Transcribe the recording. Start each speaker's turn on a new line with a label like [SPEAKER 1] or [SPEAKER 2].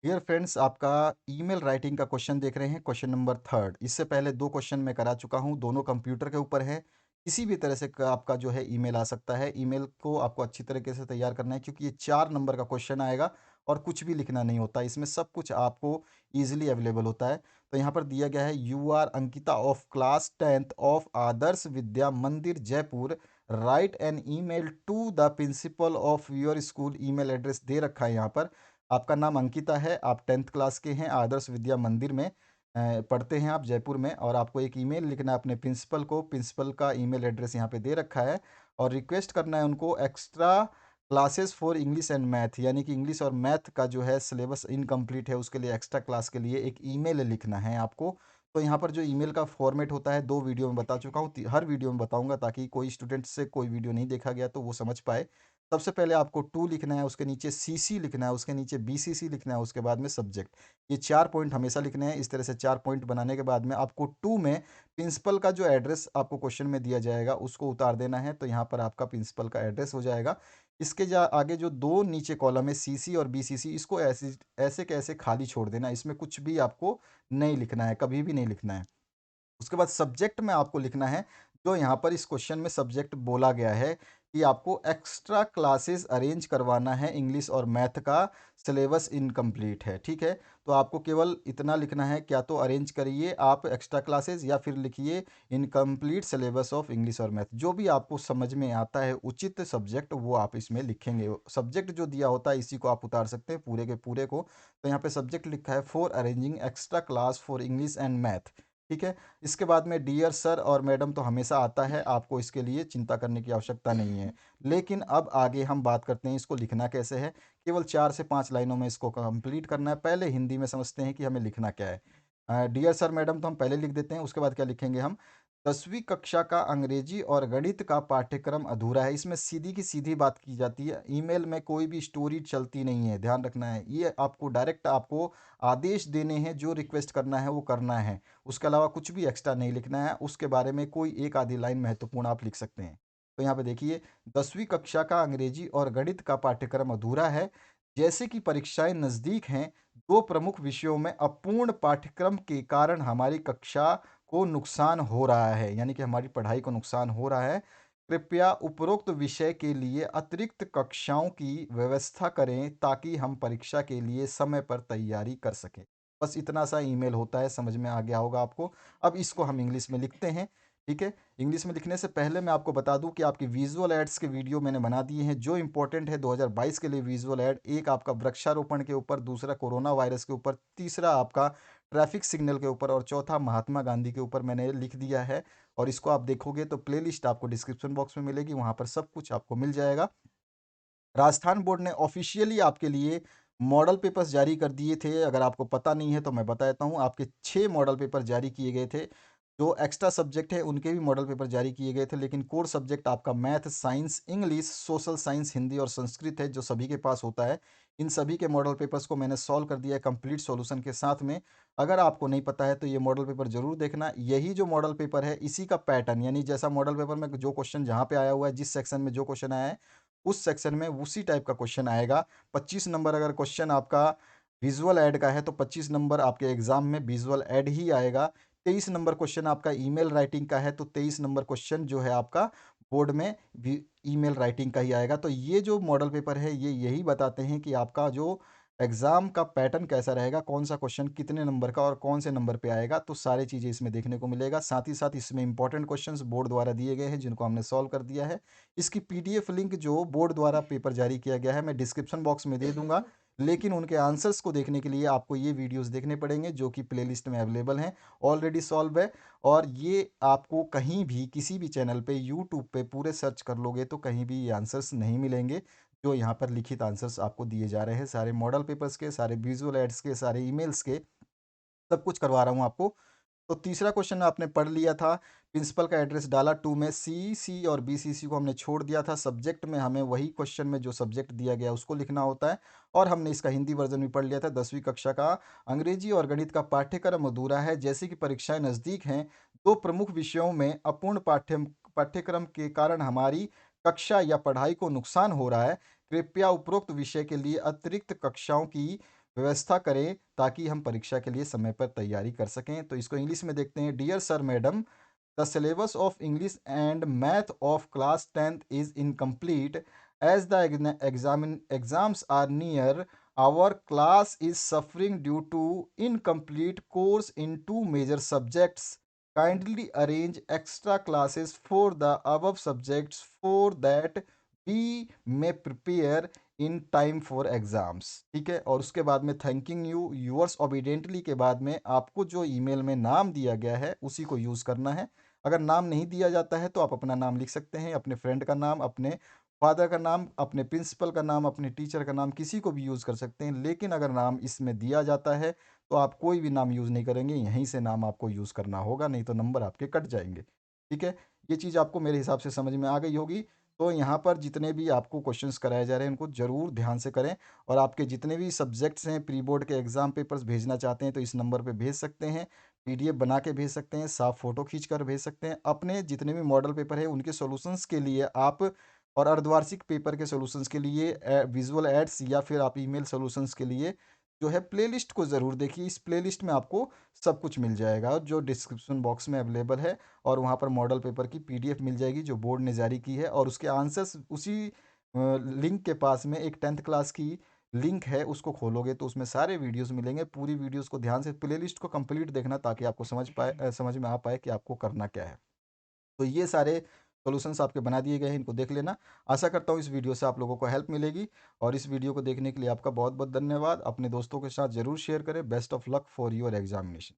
[SPEAKER 1] Dear friends, आपका email writing का question देख रहे हैं, क्वेश्चन नंबर थर्ड। इससे पहले दो क्वेश्चन मैं करा चुका हूं, दोनों कंप्यूटर के ऊपर है। किसी भी तरह से आपका जो है ईमेल आ सकता है। ईमेल को आपको अच्छी तरीके से तैयार करना है, क्योंकि ये 4 नंबर का क्वेश्चन आएगा और कुछ भी लिखना नहीं होता, इसमें सब कुछ आपको ईजिली अवेलेबल होता है। तो यहाँ पर दिया गया है, you are Ankita of class 10th of Adarsh Vidya Mandir Jaipur. Write an email to the principal of your school. Email address दे रखा है यहाँ पर। आपका नाम अंकिता है, आप 10th क्लास के हैं, आदर्श विद्या मंदिर में पढ़ते हैं आप जयपुर में, और आपको एक ईमेल लिखना है अपने प्रिंसिपल को। प्रिंसिपल का ईमेल एड्रेस यहाँ पे दे रखा है, और रिक्वेस्ट करना है उनको extra classes for English and math, यानी कि इंग्लिश और मैथ का जो है सिलेबस इनकम्प्लीट है, उसके लिए एक्स्ट्रा क्लास के लिए एक ईमेल लिखना है आपको। तो यहाँ पर जो ईमेल का फॉर्मेट होता है, 2 वीडियो में बता चुका हूँ, हर वीडियो में बताऊंगा, ताकि कोई स्टूडेंट से कोई वीडियो नहीं देखा गया तो वो समझ पाए। सबसे पहले आपको टू लिखना है, उसके नीचे सीसी लिखना है, उसके नीचे बीसीसी लिखना है, उसके बाद में सब्जेक्ट। ये 4 पॉइंट हमेशा लिखने हैं। इस तरह से 4 पॉइंट बनाने के बाद में आपको टू में प्रिंसिपल का जो एड्रेस आपको क्वेश्चन में दिया जाएगा उसको उतार देना है। तो यहाँ पर आपका प्रिंसिपल का एड्रेस हो जाएगा। इसके आगे जो दो नीचे कॉलम है, सीसी और बीसीसी, इसको ऐसे ऐसे के ऐसे खाली छोड़ देना। इसमें कुछ भी आपको नहीं लिखना है, कभी भी नहीं लिखना है। उसके बाद सब्जेक्ट में आपको लिखना है, जो यहाँ पर इस क्वेश्चन में सब्जेक्ट बोला गया है कि आपको एक्स्ट्रा क्लासेस अरेंज करवाना है, इंग्लिश और मैथ का सिलेबस इनकम्प्लीट है, ठीक है। तो आपको केवल इतना लिखना है, क्या तो अरेंज करिए आप एक्स्ट्रा क्लासेस, या फिर लिखिए इनकम्प्लीट सिलेबस ऑफ इंग्लिश और मैथ। जो भी आपको समझ में आता है उचित सब्जेक्ट, वो आप इसमें लिखेंगे। सब्जेक्ट जो दिया होता है इसी को आप उतार सकते हैं, पूरे के पूरे को। तो यहाँ पे सब्जेक्ट लिखा है for arranging extra class for English and math, ठीक है। इसके बाद में डियर सर और मैडम तो हमेशा आता है, आपको इसके लिए चिंता करने की आवश्यकता नहीं है। लेकिन अब आगे हम बात करते हैं इसको लिखना कैसे है। केवल 4 से 5 लाइनों में इसको कंप्लीट करना है। पहले हिंदी में समझते हैं कि हमें लिखना क्या है। डियर सर मैडम तो हम पहले लिख देते हैं, उसके बाद क्या लिखेंगे हम। 10वीं कक्षा का अंग्रेजी और गणित का पाठ्यक्रम अधूरा है। इसमें सीधी की सीधी बात की जाती है, ईमेल में कोई भी स्टोरी चलती नहीं है, ध्यान रखना है। ये आपको डायरेक्ट आपको आदेश देने हैं, जो रिक्वेस्ट करना है वो करना है। उसके अलावा कुछ भी एक्स्ट्रा नहीं लिखना है। उसके बारे में कोई एक आधी लाइन महत्वपूर्ण आप लिख सकते हैं। तो यहाँ पे देखिए, 10वीं कक्षा का अंग्रेजी और गणित का पाठ्यक्रम अधूरा है। जैसे कि परीक्षाएं नज़दीक हैं, दो प्रमुख विषयों में अपूर्ण पाठ्यक्रम के कारण हमारी कक्षा को नुकसान हो रहा है, यानी कि हमारी पढ़ाई को नुकसान हो रहा है। कृपया उपरोक्त विषय के लिए अतिरिक्त कक्षाओं की व्यवस्था करें, ताकि हम परीक्षा के लिए समय पर तैयारी कर सकें। बस इतना सा ईमेल होता है, समझ में आ गया होगा आपको। अब इसको हम इंग्लिश में लिखते हैं, ठीक है। इंग्लिश में लिखने से पहले मैं आपको बता दूं कि आपकी विजुअल एड्स के वीडियो मैंने बना दिए हैं, जो इंपॉर्टेंट है 2022 के लिए विजुअल एड। एक आपका वृक्षारोपण के ऊपर, दूसरा कोरोना वायरस के ऊपर, तीसरा आपका ट्रैफिक सिग्नल के ऊपर, और चौथा महात्मा गांधी के ऊपर मैंने लिख दिया है। और इसको आप देखोगे तो प्लेलिस्ट आपको डिस्क्रिप्शन बॉक्स में मिलेगी, वहां पर सब कुछ आपको मिल जाएगा। राजस्थान बोर्ड ने ऑफिशियली आपके लिए मॉडल पेपर्स जारी कर दिए थे। अगर आपको पता नहीं है तो मैं बता देता हूँ, आपके 6 मॉडल पेपर जारी किए गए थे। जो एक्स्ट्रा सब्जेक्ट है उनके भी मॉडल पेपर जारी किए गए थे, लेकिन कोर सब्जेक्ट आपका math, science, English, social science, Hindi और संस्कृत है, जो सभी के पास होता है। इन सभी के मॉडल पेपर्स को मैंने सॉल्व कर दिया है कंप्लीट सॉल्यूशन के साथ में। अगर आपको नहीं पता है तो ये मॉडल पेपर जरूर देखना। यही जो मॉडल पेपर है, इसी का पैटर्न, यानी जैसा मॉडल पेपर में जो क्वेश्चन जहाँ पे आया हुआ है, जिस सेक्शन में जो क्वेश्चन आया है, उस सेक्शन में उसी टाइप का क्वेश्चन आएगा। 25 नंबर अगर क्वेश्चन आपका विजुअल ऐड का है तो 25 नंबर आपके एग्जाम में विजुअल ऐड ही आएगा। 23 नंबर क्वेश्चन आपका ईमेल राइटिंग का है तो 23 नंबर क्वेश्चन जो है आपका बोर्ड में भी ईमेल राइटिंग का ही आएगा। तो ये जो मॉडल पेपर है, ये यही बताते हैं कि आपका जो एग्जाम का पैटर्न कैसा रहेगा, कौन सा क्वेश्चन कितने नंबर का और कौन से नंबर पे आएगा। तो सारी चीज़ें इसमें देखने को मिलेगा। साथ ही साथ इसमें इंपॉर्टेंट क्वेश्चंस बोर्ड द्वारा दिए गए हैं, जिनको हमने सॉल्व कर दिया है। इसकी पीडीएफ लिंक जो बोर्ड द्वारा पेपर जारी किया गया है, मैं डिस्क्रिप्शन बॉक्स में दे दूंगा। लेकिन उनके आंसर्स को देखने के लिए आपको ये वीडियोस देखने पड़ेंगे, जो कि प्लेलिस्ट में अवेलेबल हैं, ऑलरेडी सॉल्व है। और ये आपको कहीं भी किसी भी चैनल पे, यूट्यूब पे पूरे सर्च कर लोगे तो कहीं भी ये आंसर्स नहीं मिलेंगे, जो यहाँ पर लिखित आंसर्स आपको दिए जा रहे हैं, सारे मॉडल पेपर्स के, सारे विजुअल एड्स के, सारे ईमेल्स के, सब कुछ करवा रहा हूँ आपको। तो तीसरा क्वेश्चन आपने पढ़ लिया था, प्रिंसिपल का एड्रेस डाला। टू में सी सी और बी सी सी को हमने छोड़ दिया था। सब्जेक्ट में हमें वही क्वेश्चन में जो सब्जेक्ट दिया गया उसको लिखना होता है। और हमने इसका हिंदी वर्जन भी पढ़ लिया था। 10वीं कक्षा का अंग्रेजी और गणित का पाठ्यक्रम अधूरा है। जैसे कि परीक्षाएं नज़दीक हैं, दो प्रमुख विषयों में अपूर्ण पाठ्यक्रम के कारण हमारी कक्षा या पढ़ाई को नुकसान हो रहा है। कृपया उपरोक्त विषय के लिए अतिरिक्त कक्षाओं की व्यवस्था करें ताकि हम परीक्षा के लिए समय पर तैयारी कर सकें। तो इसको इंग्लिश में देखते हैं। Dear sir madam, the syllabus of English and math of class 10th is incomplete as the exams are near. Our class is suffering due to incomplete course in two major subjects. Kindly arrange extra classes for the above subjects for that we may prepare in time for exams. ठीक है, और उसके बाद में thanking you yours obediently के बाद में आपको जो ईमेल में नाम दिया गया है उसी को यूज़ करना है। अगर नाम नहीं दिया जाता है तो आप अपना नाम लिख सकते हैं, अपने फ्रेंड का नाम, अपने फादर का नाम, अपने प्रिंसिपल का नाम, अपने टीचर का नाम, किसी को भी यूज़ कर सकते हैं। लेकिन अगर नाम इसमें दिया जाता है तो आप कोई भी नाम यूज़ नहीं करेंगे, यहीं से नाम आपको यूज़ करना होगा, नहीं तो नंबर आपके कट जाएंगे। ठीक है, ये चीज़ आपको मेरे हिसाब से समझ में आ गई होगी। तो यहाँ पर जितने भी आपको क्वेश्चंस कराए जा रहे हैं उनको ज़रूर ध्यान से करें, और आपके जितने भी सब्जेक्ट्स हैं प्री बोर्ड के एग्ज़ाम पेपर्स भेजना चाहते हैं तो इस नंबर पे भेज सकते हैं। पीडीएफ बना के भेज सकते हैं, साफ फ़ोटो खींच कर भेज सकते हैं। अपने जितने भी मॉडल पेपर हैं उनके सॉल्यूशंस के लिए आप, और अर्धवार्षिक पेपर के सॉल्यूशंस के लिए विजुअल एड्स या फिर आप ईमेल सॉल्यूशंस के लिए जो है प्लेलिस्ट को ज़रूर देखिए। इस प्लेलिस्ट में आपको सब कुछ मिल जाएगा जो डिस्क्रिप्शन बॉक्स में अवेलेबल है, और वहाँ पर मॉडल पेपर की पीडीएफ मिल जाएगी जो बोर्ड ने जारी की है, और उसके आंसर्स उसी लिंक के पास में एक 10th क्लास की लिंक है, उसको खोलोगे तो उसमें सारे वीडियोस मिलेंगे। पूरी वीडियोस को ध्यान से प्लेलिस्ट को कंप्लीट देखना ताकि आपको समझ में आ पाए कि आपको करना क्या है। तो ये सारे सॉल्यूशंस आपके बना दिए गए हैं, इनको देख लेना। आशा करता हूँ इस वीडियो से आप लोगों को हेल्प मिलेगी, और इस वीडियो को देखने के लिए आपका बहुत बहुत धन्यवाद। अपने दोस्तों के साथ ज़रूर शेयर करें। Best of luck for your examination.